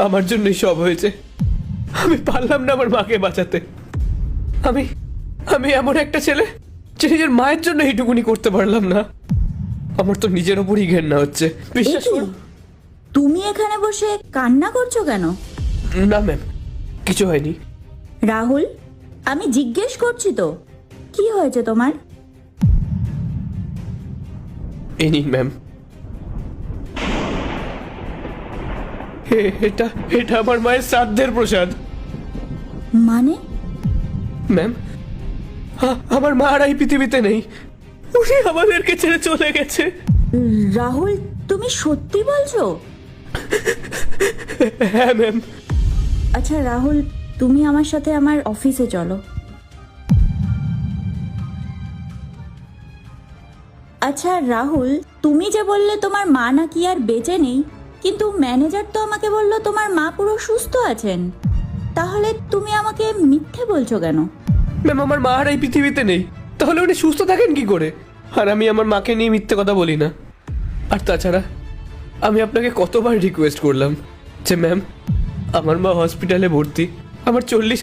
আমার জন্যই সব হয়েছে। আমি পারলাম না আমার মাকে বাঁচাতে। আমি আমি এমন একটা ছেলে যে নিজের মায়ের জন্য এইটুকুনি করতে পারলাম না। আমার তো নিজের ওপরই ঘেন্না হচ্ছে, বিশ্বাস করো। তুমি এখানে বসে কান্না করছো কেন? না ম্যাম, কিছু হয়নি। রাহুল, আমি জিজ্ঞেস করছি তো, কি হয়েছে তোমার? এই নিন ম্যাম। এটা এটা আমার মায়ের শ্রাদ্ধের প্রসাদ। মানে? ম্যাম, আমার মা আর এই পৃথিবীতে নেই। উনি আমাদেরকে ছেড়ে চলে গেছে। রাহুল, তুমি সত্যি বলছো? হ্যাঁ ম্যাম। আচ্ছা রাহুল, তুমি আমার সাথে আমার অফিসে চলো। আচ্ছা রাহুল, তুমি যে বললে তোমার মা নাকি আর বেঁচে নেই, কিন্তু ম্যানেজার তো আমাকে বললো তোমার মা পুরো সুস্থ আছেন। তাহলে তুমি আমাকে মিথ্যে বলছো কেন? ম্যাম, আমার মা আর এই পৃথিবীতে নেই, তাহলে উনি সুস্থ থাকেন কি করে? আর আমি আমার মাকে নিয়ে মিথ্যে কথা বলি না। আর তাছাড়া আমি আপনাকে কতবার রিকোয়েস্ট করলাম যে ম্যাম, আমার মা হসপিটালে ভর্তি, আমার 40